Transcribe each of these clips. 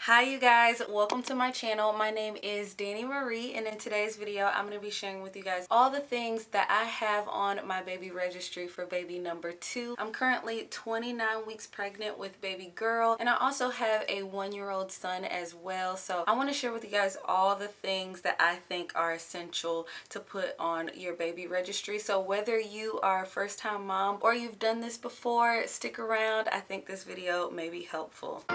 Hi you guys, welcome to my channel. My name is Dani Marie, and in today's video I'm going to be sharing with you guys all the things that I have on my baby registry for baby number 2. I'm currently 29 weeks pregnant with baby girl, and I also have a 1-year-old son as well. So I want to share with you guys all the things that I think are essential to put on your baby registry. So whether you are a first-time mom or you've done this before, stick around. I think this video may be helpful.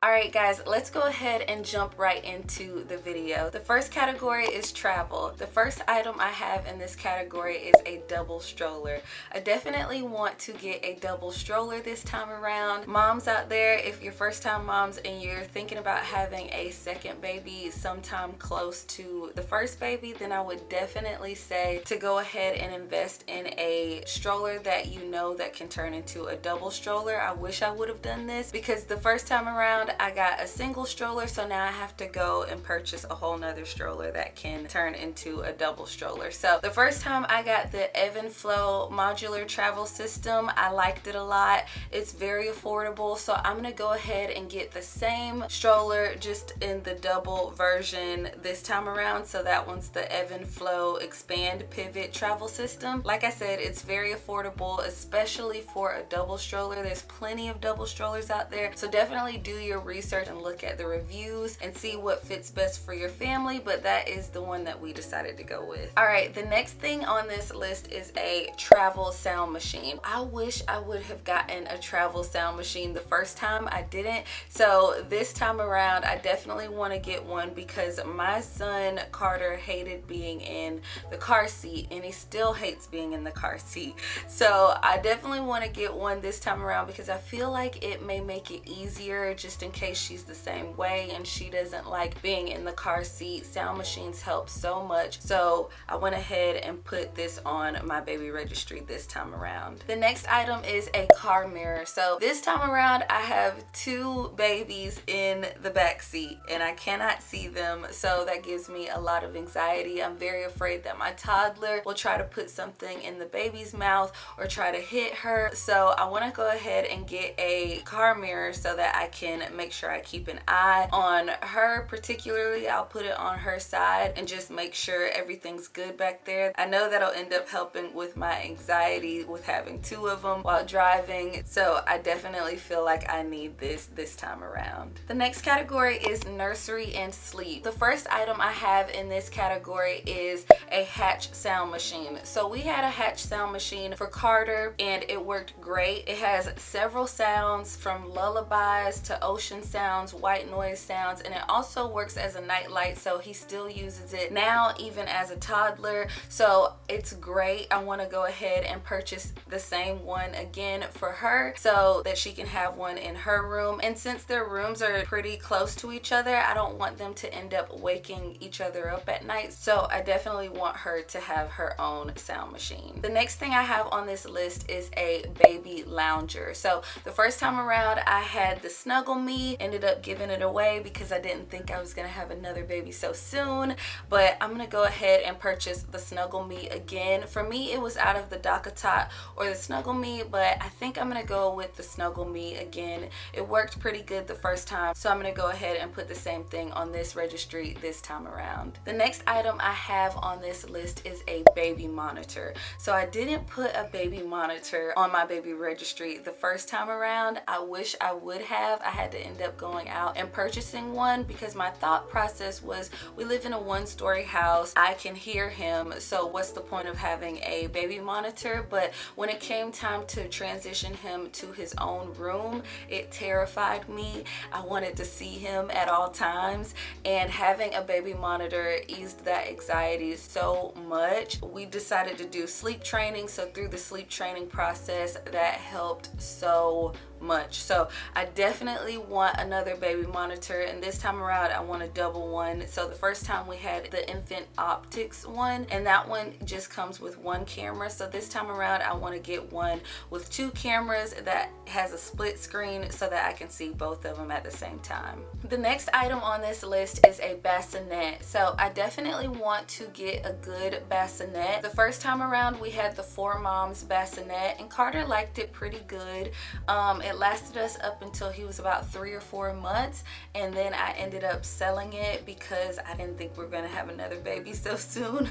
Alright guys, let's go ahead and jump right into the video. The first category is travel. The first item I have in this category is a double stroller. I definitely want to get a double stroller this time around. Moms out there, if you're first time moms and you're thinking about having a second baby sometime close to the first baby, then I would definitely say to go ahead and invest in a stroller that you know that can turn into a double stroller. I wish I would have done this because the first time around I got a single stroller, so now I have to go and purchase a whole nother stroller that can turn into a double stroller. So the first time I got the Evenflo modular travel system, I liked it a lot. It's very affordable, so I'm gonna go ahead and get the same stroller just in the double version this time around. So that one's the Evenflo Xpand pivot travel system. Like I said, it's very affordable, especially for a double stroller. There's plenty of double strollers out there, so definitely do your research and look at the reviews and see what fits best for your family, but that is the one that we decided to go with. All right, the next thing on this list is a travel sound machine. I wish I would have gotten a travel sound machine the first time. I didn't, so this time around I definitely want to get one because my son Carter hated being in the car seat, and he still hates being in the car seat. So I definitely want to get one this time around because I feel like it may make it easier just in case she's the same way and she doesn't like being in the car seat. Sound machines help so much, so I went ahead and put this on my baby registry this time around. The next item is a car mirror. So this time around I have 2 babies in the back seat and I cannot see them, so that gives me a lot of anxiety. I'm very afraid that my toddler will try to put something in the baby's mouth or try to hit her, so I want to go ahead and get a car mirror so that I can make sure I keep an eye on her. Particularly, I'll put it on her side and just make sure everything's good back there. I know that'll end up helping with my anxiety with having 2 of them while driving, so I definitely feel like I need this time around. The next category is nursery and sleep. The first item I have in this category is a Hushh sound machine. So we had a Hushh sound machine for Carter and it worked great. It has several sounds from lullabies to ocean sounds, white noise sounds, and it also works as a night light, so he still uses it now even as a toddler, so it's great. I want to go ahead and purchase the same one again for her so that she can have one in her room, and since their rooms are pretty close to each other, I don't want them to end up waking each other up at night, so I definitely want her to have her own sound machine. The next thing I have on this list is a baby lounger. So the first time around I had the Snuggle Me, ended up giving it away because I didn't think I was gonna have another baby so soon, but I'm gonna go ahead and purchase the Snuggle Me again. For me it was out of the DockATot or the Snuggle Me, but I think I'm gonna go with the Snuggle Me again. It worked pretty good the first time, so I'm gonna go ahead and put the same thing on this registry this time around. The next item I have on this list is a baby monitor. So I didn't put a baby monitor on my baby registry the first time around. I wish I would have. I had to end up going out and purchasing one because my thought process was we live in a 1-story house, I can hear him, so what's the point of having a baby monitor? But when it came time to transition him to his own room, it terrified me. I wanted to see him at all times, and having a baby monitor eased that anxiety so much. We decided to do sleep training, so through the sleep training process that helped so much. So I definitely want want another baby monitor, and this time around I want a double one. So the first time we had the Infant Optics one, and that one just comes with one camera. So this time around I want to get one with two cameras that has a split screen so that I can see both of them at the same time. The next item on this list is a bassinet. So I definitely want to get a good bassinet. The first time around we had the 4Moms bassinet, and Carter liked it pretty good. It lasted us up until he was about 3 or 4 months, and then I ended up selling it because I didn't think we were going to have another baby so soon.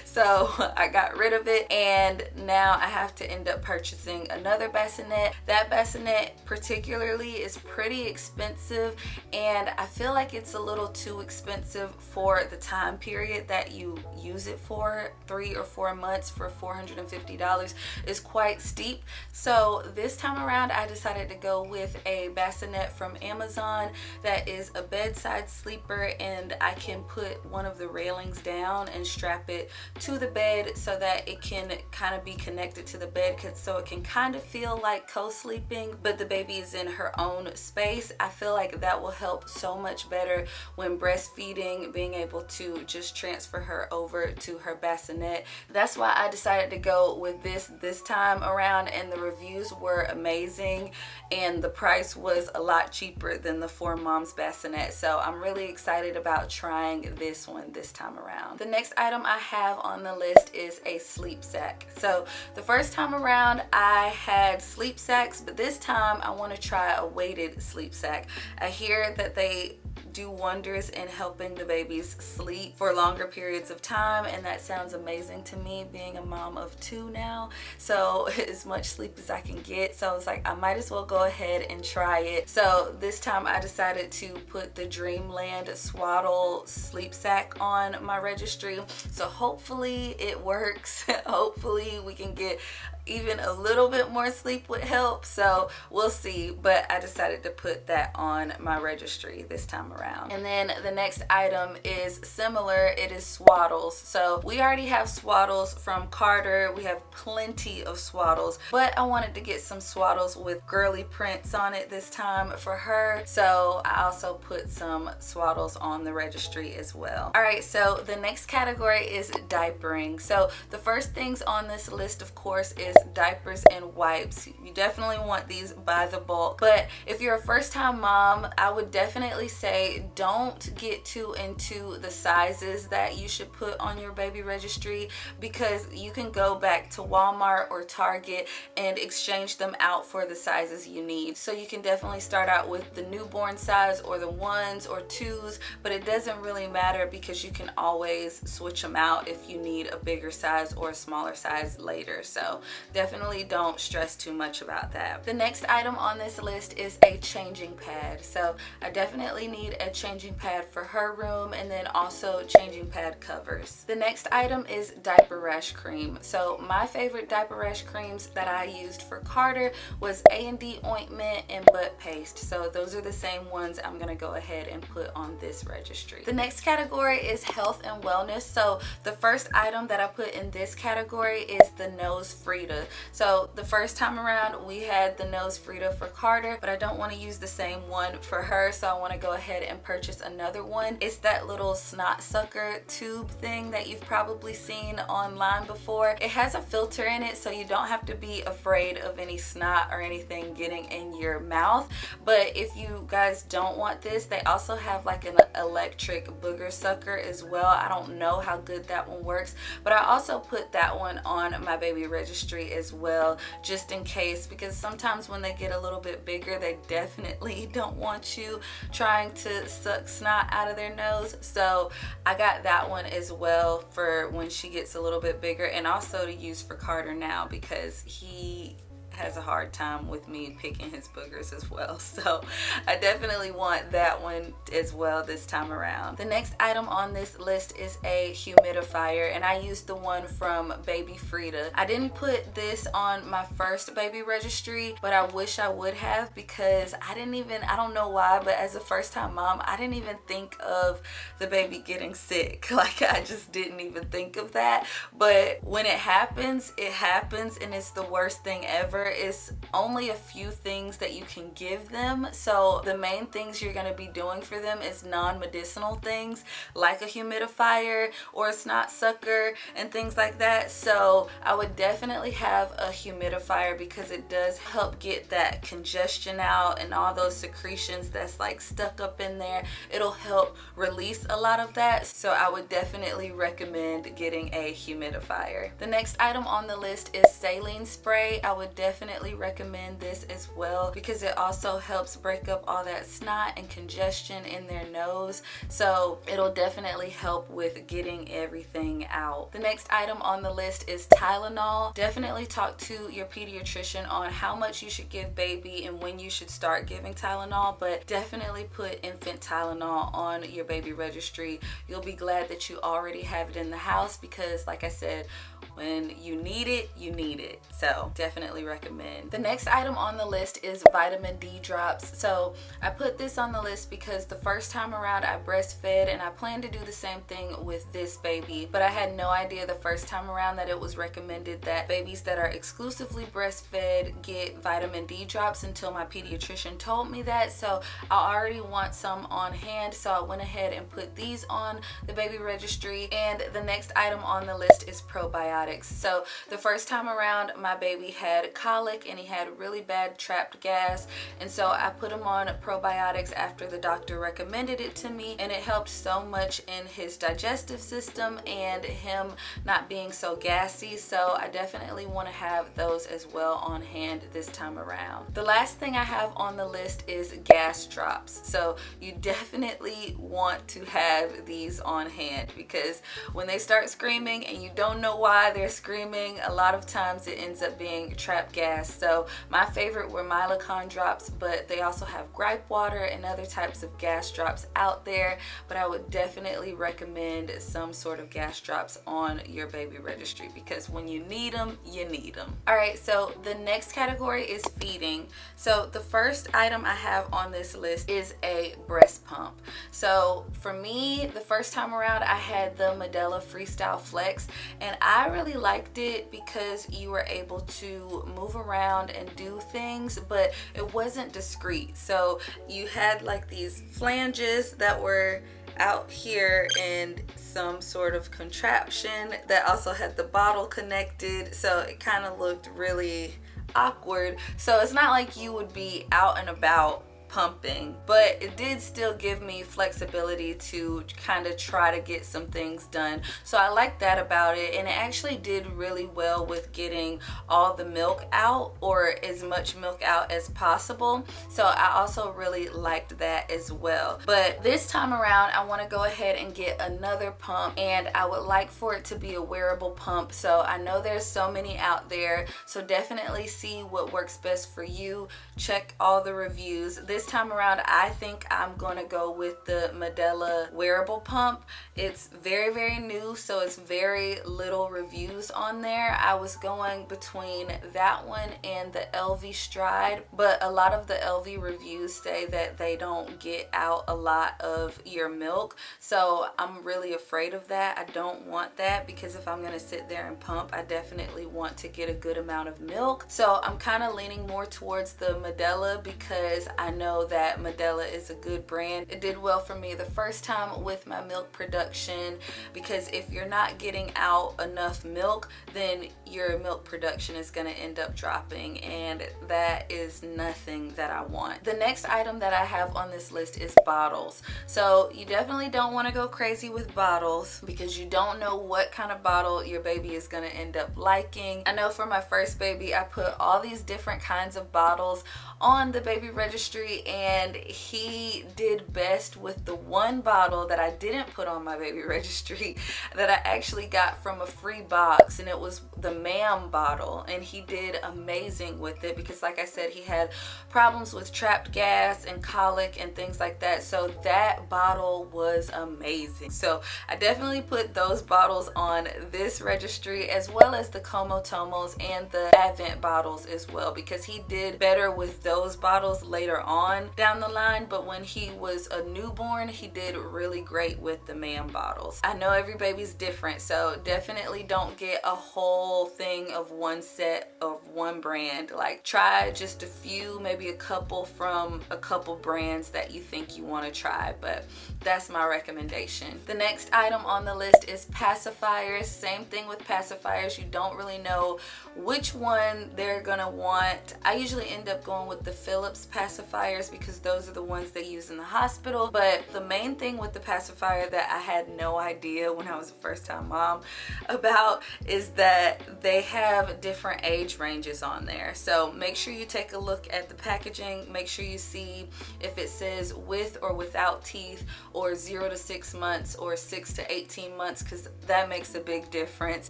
So I got rid of it, and now I have to end up purchasing another bassinet. That bassinet particularly is pretty expensive, and I feel like it's a little too expensive for the time period that you use it for. 3 or 4 months for $450 is quite steep. So this time around I decided to go with a bassinet from Amazon that is a bedside sleeper, and I can put one of the railings down and strap it to the bed so that it can kind of be connected to the bed, so it can kind of feel like co-sleeping, but the baby is in her own space. I feel like that will help so much better when breastfeeding, being able to just transfer her over to her bassinet. That's why I decided to go with this time around, and the reviews were amazing, and the price was a lot cheaper than the 4Moms bassinet. So I'm really excited about trying this one this time around. The next item I have on the list is a sleep sack. So the first time around I had sleep sacks, but this time I want to try a weighted sleep sack. I hear that they do wonders in helping the babies sleep for longer periods of time, and that sounds amazing to me, being a mom of 2 now. So as much sleep as I can get, so I was like, I might as well go ahead and try it. So this time I decided to put the Dreamland Swaddle sleep sack on my Registry. So hopefully it works. Hopefully we can get even a little bit more sleep would help, so we'll see. But I decided to put that on my Registry this time around. And then the next item is similar. It is Swaddles. So we already have Swaddles from Carter. We have plenty of Swaddles, but I wanted to get some Swaddles with girly prints on it this time for her, so I also put some Swaddles on the Registry as well. All right, so the next category is diapering. So the first things on this list, of course, is diapers and wipes. You definitely want these by the bulk, but if you're a first-time mom, I would definitely say don't get too into the sizes that you should put on your baby Registry, because you can go back to Walmart or Target and exchange them out for the sizes you need. So you can definitely start out with the newborn size or the 1s or 2s, but it doesn't really matter because you can always switch them out if you need a bigger size or a smaller size later. So definitely don't stress too much about that. The next item on this list is a changing pad. So I definitely need a changing pad for her room, and then also changing pad covers. The next item is diaper rash cream. So my favorite diaper rash creams that I used for Carter was A&D ointment and butt paste. So those are the same ones I'm gonna go ahead and put on this Registry. The next category is health and wellness. So the first item that I put in this category is the nose Frida. So the first time around we had the nose Frida for Carter, but I don't want to use the same one for her, so I want to go ahead and purchase another one. It's that little snot sucker tube thing that you've probably seen online before. It has a filter in it, so you don't have to be afraid of any snot or anything getting in your mouth. But if you guys don't want this, they also have like an electric booger sucker as well. I don't know how good that one works, but I also put that one on my baby Registry as well, just in case, because sometimes when they get a little bit bigger, they definitely don't want you trying to suck snot out of their nose. So I got that one as well for when she gets a little bit bigger, and also to use for Carter now because he has a hard time with me picking his boogers as well. So I definitely want that one as well this time around. The next item on this list is a humidifier, and I used the one from Baby Frida. I didn't put this on my first baby Registry, but I wish I would have, because I don't know why, but as a first time mom, I didn't even think of the baby getting sick. Like, I just didn't even think of that. But when it happens, and it's the worst thing ever. is only a few things that you can give them. So the main things you're going to be doing for them is non-medicinal things like a humidifier or a snot sucker and things like that. So I would definitely have a humidifier because it does help get that congestion out and all those secretions that's like stuck up in there. It'll help release a lot of that. So I would definitely recommend getting a humidifier. The next item on the list is saline spray. I would definitely recommend this as well because it also helps break up all that snot and congestion in their nose. So it'll definitely help with getting everything out. The next item on the list is Tylenol. Definitely talk to your pediatrician on how much you should give baby and when you should start giving Tylenol, but definitely put infant Tylenol on your baby registry. You'll be glad that you already have it in the house because, like I said, when you need it, you need it. So definitely recommend. The next item on the list is vitamin D drops. So I put this on the list because the first time around I breastfed, and I plan to do the same thing with this baby, but I had no idea the first time around that it was recommended that babies that are exclusively breastfed get vitamin D drops until my pediatrician told me that. So I already want some on hand, so I went ahead and put these on the baby registry. And the next item on the list is probiotics. So the first time around my baby had colic and he had really bad trapped gas, and so I put him on probiotics after the doctor recommended it to me, and it helped so much in his digestive system and him not being so gassy. So I definitely want to have those as well on hand this time around. The last thing I have on the list is gas drops. So you definitely want to have these on hand because when they start screaming and you don't know why they're screaming, a lot of times it ends up being trapped gas. So my favorite were Milacon drops, but they also have gripe water and other types of gas drops out there, but I would definitely recommend some sort of gas drops on your baby registry because when you need them, you need them. All right, so the next category is feeding. So the first item I have on this list is a breast pump. So for me, the first time around I had the Medela Freestyle Flex, and I really liked it because you were able to move around and do things, but it wasn't discreet. So you had like these flanges that were out here and some sort of contraption that also had the bottle connected, so it kind of looked really awkward. So it's not like you would be out and about pumping, but it did still give me flexibility to kind of try to get some things done. So I like that about it, and it actually did really well with getting all the milk out, or as much milk out as possible. So I also really liked that as well. But this time around I want to go ahead and get another pump, and I would like for it to be a wearable pump. So I know there's so many out there, so definitely see what works best for you. Check all the reviews. This time around I think I'm going to go with the Medela wearable pump. It's very, very new, so it's very little reviews on there. I was going between that one and the LV Stride, but a lot of the LV reviews say that they don't get out a lot of your milk, so I'm really afraid of that. I don't want that because if I'm going to sit there and pump, I definitely want to get a good amount of milk. So I'm kind of leaning more towards the Medela because I know that Medela is a good brand. It did well for me the first time with my milk production, because if you're not getting out enough milk, then your milk production is going to end up dropping, and that is nothing that I want. The next item that I have on this list is bottles. So you definitely don't want to go crazy with bottles because you don't know what kind of bottle your baby is going to end up liking. I know for my first baby I put all these different kinds of bottles on the baby registry, and he did best with the one bottle that I didn't put on my baby registry that I actually got from a free box, and it was the Ma'am bottle, and he did amazing with it because, like I said, he had problems with trapped gas and colic and things like that. So that bottle was amazing. So I definitely put those bottles on this registry, as well as the Como Tomos and the Advent bottles as well, because he did better with those bottles later on. on down the line, but when he was a newborn, he did really great with the man bottles. I know every baby's different, so definitely don't get a whole thing of one set of one brand. Like, try just a few, maybe a couple from a couple brands that you think you want to try, but that's my recommendation. The next item on the list is pacifiers. Same thing with pacifiers. You don't really know which one they're gonna want. I usually end up going with the Philips pacifiers because those are the ones they use in the hospital. But the main thing with the pacifier that I had no idea when I was a first-time mom about is that they have different age ranges on there. So make sure you take a look at the packaging. Make sure you see if it says with or without teeth, or 0 to 6 months, or 6 to 18 months, because that makes a big difference,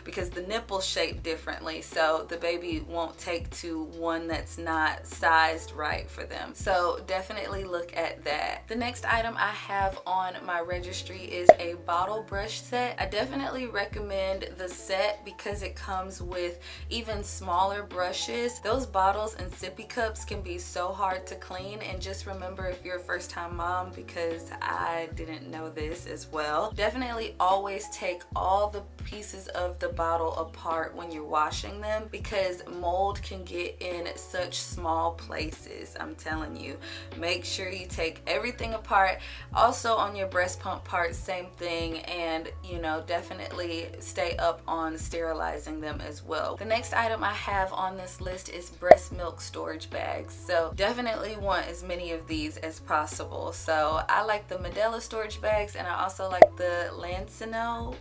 because the nipples shape differently, so the baby won't take to one that's not sized right for them. So definitely look at that. The next item I have on my registry is a bottle brush set. I definitely recommend the set because it comes with even smaller brushes. Those bottles and sippy cups can be so hard to clean, and just remember, if you're a first-time mom, because I didn't know this as well, definitely always take all the pieces of the bottle apart when you're washing them, because mold can get in such small places. I'm telling you, make sure you take everything apart. Also on your breast pump part, same thing, and you know, definitely stay up on sterilizing them as well. The next item I have on this list is breast milk storage bags. So definitely want as many of these as possible. So I like the Modular storage bags, and I also like the Lancino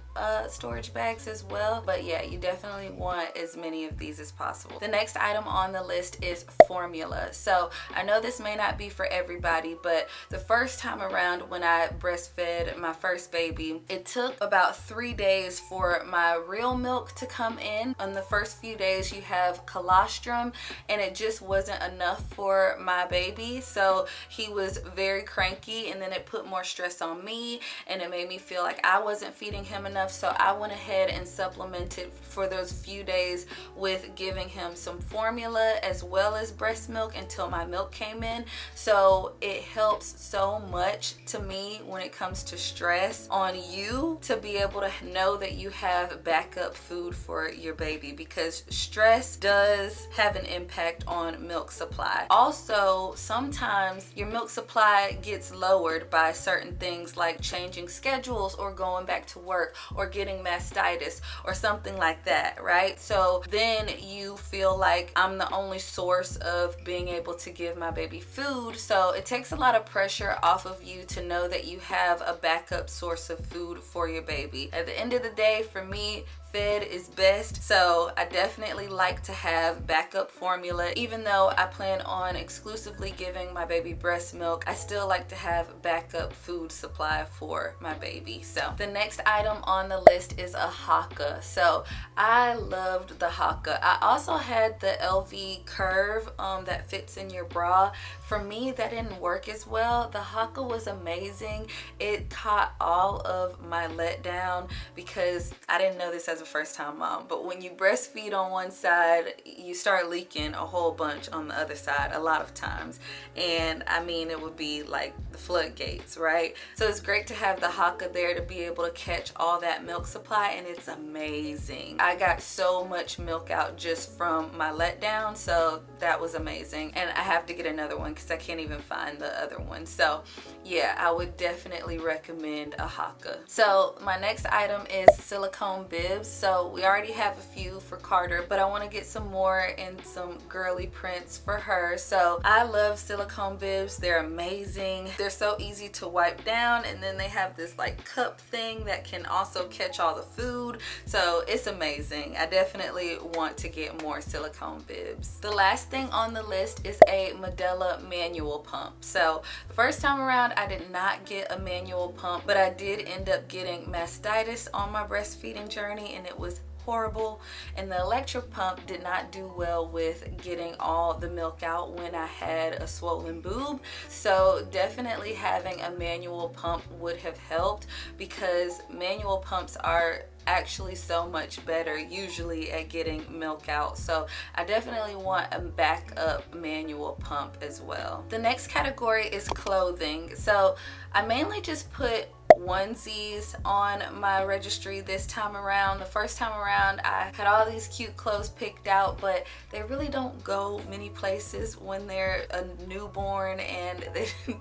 storage bags as well. But yeah, you definitely want as many of these as possible. The next item on the list is formula. So I know this may not be for everybody, but the first time around when I breastfed my first baby, it took about 3 days for my real milk to come in. On the first few days you have colostrum, and it just wasn't enough for my baby, so he was very cranky, and then it put more stress on me, and it made me feel like I wasn't feeding him enough. So I went ahead and supplemented for those few days with giving him some formula as well as breast milk until my milk came in. So it helps so much to me when it comes to stress on you, to be able to know that you have backup food for your baby, because stress does have an impact on milk supply. Also, sometimes your milk supply gets lowered by certain things like changing schedules, or going back to work, or getting mastitis, or something like that, right? So then you feel like I'm the only source of being able to give my baby food. So it takes a lot of pressure off of you to know that you have a backup source of food for your baby. At the end of the day, for me, fed is best, so I definitely like to have backup formula. Even though I plan on exclusively giving my baby breast milk, I still like to have backup food supply for my baby. So the next item on the list is a Haka. So I loved the Haka. I also had the LV curve that fits in your bra. For me, that didn't work as well. The Haka was amazing. It caught all of my letdown, because I didn't know this as a first-time mom, but when you breastfeed on one side, you start leaking a whole bunch on the other side a lot of times, and I mean, it would be like the floodgates, right? So it's great to have the Haka there to be able to catch all that milk supply, and it's amazing. I got so much milk out just from my letdown, so that was amazing, and I have to get another one because I can't even find the other one. So yeah, I would definitely recommend a Haka. So my next item is silicone bibs. So we already have a few for Carter, but I want to get some more and some girly prints for her. So I love silicone bibs. They're amazing. They're so easy to wipe down, and then they have this like cup thing that can also catch all the food. So it's amazing. I definitely want to get more silicone bibs. The last thing on the list is a Medela manual pump. So the first time around I did not get a manual pump, but I did end up getting mastitis on my breastfeeding journey, and it was horrible, and the electric pump did not do well with getting all the milk out when I had a swollen boob. So definitely having a manual pump would have helped, because manual pumps are actually so much better usually at getting milk out. So I definitely want a backup manual pump as well. The next category is clothing. So I mainly just put onesies on my registry this time around. The first time around I had all these cute clothes picked out, but they really don't go many places when they're a newborn, and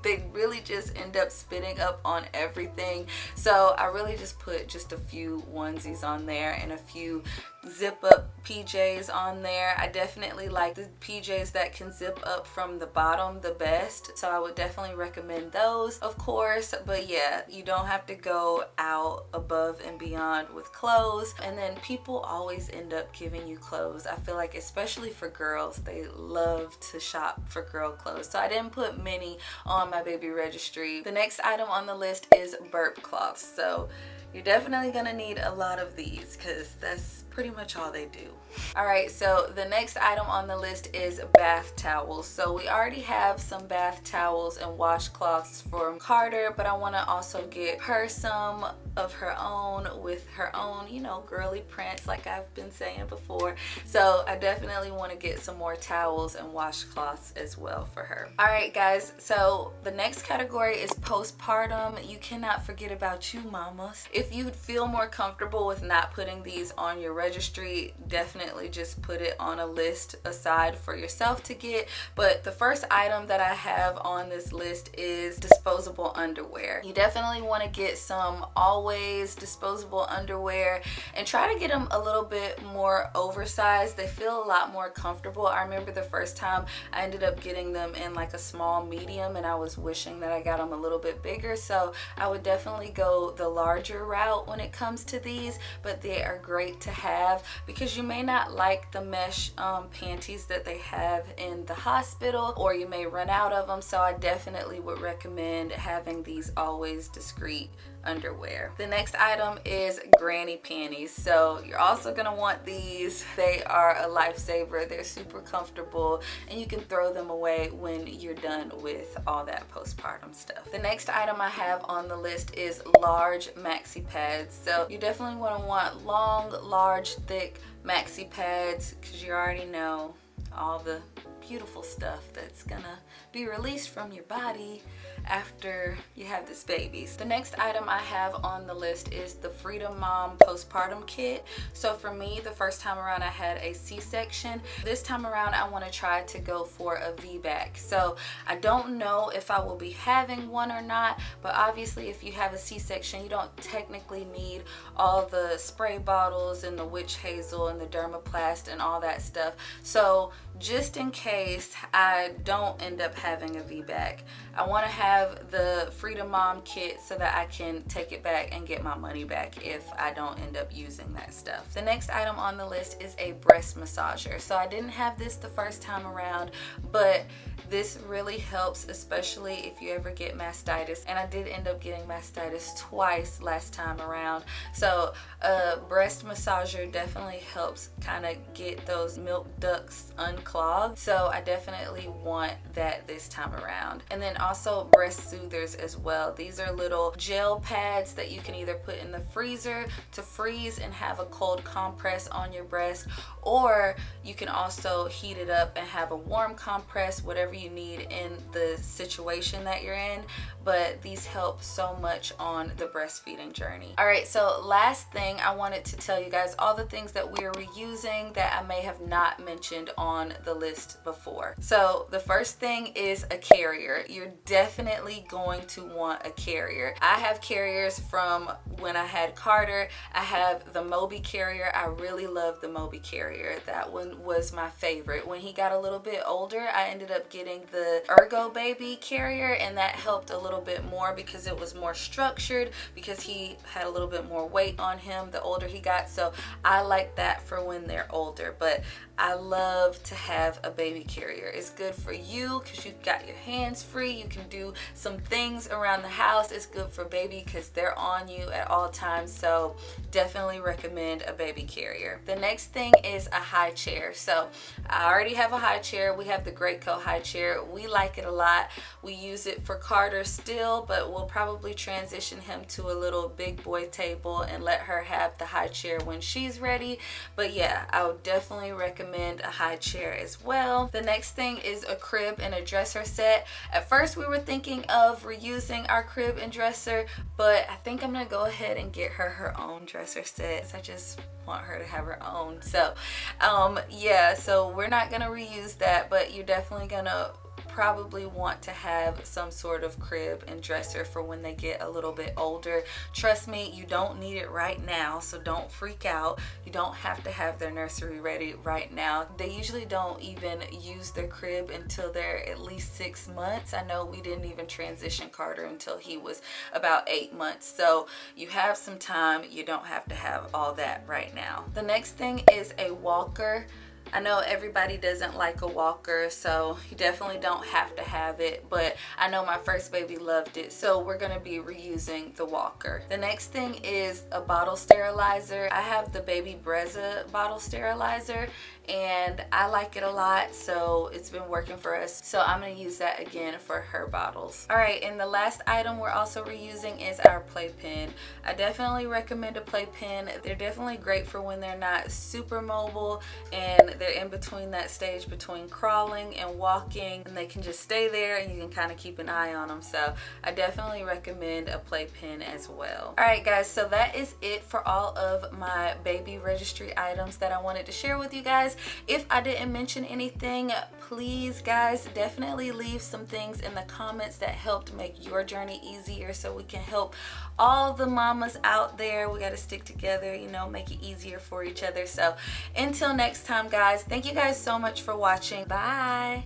they really just end up spitting up on everything. So I really just put just a few onesies on there and a few zip up PJs on there. I definitely like the PJs that can zip up from the bottom the best, so I would definitely recommend those, of course. But yeah, you don't have to go out above and beyond with clothes. And then people always end up giving you clothes. I feel like especially for girls, they love to shop for girl clothes. So I didn't put many on my baby registry. The next item on the list is burp cloths. So you're definitely gonna need a lot of these because that's pretty much all they do. Alright, so the next item on the list is bath towels. So we already have some bath towels and washcloths for Carter, but I want to also get her some of her own with her own, you know, girly prints like I've been saying before. So I definitely want to get some more towels and washcloths as well for her. Alright guys, so the next category is postpartum. You cannot forget about you, mamas. If you feel more comfortable with not putting these on your registry, definitely just put it on a list aside for yourself to get. But the first item that I have on this list is disposable underwear. You definitely want to get some always disposable underwear and try to get them a little bit more oversized. They feel a lot more comfortable. I remember the first time I ended up getting them in like a small medium, and I was wishing that I got them a little bit bigger. So I would definitely go the larger route when it comes to these, but they are great to have because you may not like the mesh panties that they have in the hospital, or you may run out of them. So I definitely would recommend having these always discreet underwear. The next item is granny panties. So you're also gonna want these. They are a lifesaver. They're super comfortable and you can throw them away when you're done with all that postpartum stuff. The next item I have on the list is large maxi pads. So you definitely want long, large, thick maxi pads because you already know all the beautiful stuff that's gonna be released from your body after you have this baby. The next item I have on the list is the Freedom Mom postpartum kit. So for me, the first time around I had a C-section. This time around I want to try to go for a VBAC. So I don't know if I will be having one or not, but obviously if you have a C-section, you don't technically need all the spray bottles and the witch hazel and the dermaplast and all that stuff. So just in case I don't end up having a VBAC, I want to have the Freedom Mom kit so that I can take it back and get my money back if I don't end up using that stuff. The next item on the list is a breast massager. So I didn't have this the first time around, but this really helps, especially if you ever get mastitis, and I did end up getting mastitis twice last time around. So a breast massager definitely helps kind of get those milk ducts unclogged. So I definitely want that this time around. And then also breast soothers as well. These are little gel pads that you can either put in the freezer to freeze and have a cold compress on your breast, or you can also heat it up and have a warm compress, whatever you need in the situation that you're in. But these help so much on the breastfeeding journey. Alright, so last thing I wanted to tell you guys all the things that we're reusing that I may have not mentioned on the list before. So the first thing is a carrier. You're definitely going to want a carrier. I have carriers from when I had Carter. I have the Moby carrier. I really love the Moby carrier. That one was my favorite. When he got a little bit older, I ended up getting the Ergo Baby carrier, and that helped a little bit more because it was more structured, because he had a little bit more weight on him the older he got. So I like that for when they're older, but I love to have a baby carrier. It's good for you because you've got your hands free. You can do some things around the house. It's good for baby because they're on you at all times. So definitely recommend a baby carrier. The next thing is a high chair. So I already have a high chair. We have the Graco high chair. We like it a lot. We use it for Carter still, but we'll probably transition him to a little big boy table and let her have the high chair when she's ready. But yeah, I would definitely recommend a high chair as well. The next thing is a crib and a dresser set. At first we were thinking of reusing our crib and dresser, but I think I'm gonna go ahead and get her own dresser set. I just want her to have her own. So yeah, so we're not gonna reuse that, but you're definitely gonna probably want to have some sort of crib and dresser for when they get a little bit older. Trust me, you don't need it right now, so don't freak out. You don't have to have their nursery ready right now. They usually don't even use their crib until they're at least 6 months. I know we didn't even transition Carter until he was about 8 months, so you have some time. You don't have to have all that right now. The next thing is a walker. I know everybody doesn't like a walker, so you definitely don't have to have it, but I know my first baby loved it, so we're gonna be reusing the walker. The next thing is a bottle sterilizer. I have the Baby Brezza bottle sterilizer and I like it a lot, so it's been working for us, so I'm gonna use that again for her bottles. All right, and the last item we're also reusing is our playpen. I definitely recommend a playpen. They're definitely great for when they're not super mobile and they're in between that stage between crawling and walking, and they can just stay there and you can kind of keep an eye on them. So I definitely recommend a playpen as well. All right guys, so that is it for all of my baby registry items that I wanted to share with you guys. If I didn't mention anything, please guys definitely leave some things in the comments that helped make your journey easier, so we can help all the mamas out there. We got to stick together, you know, make it easier for each other. So until next time guys, thank you guys so much for watching. Bye.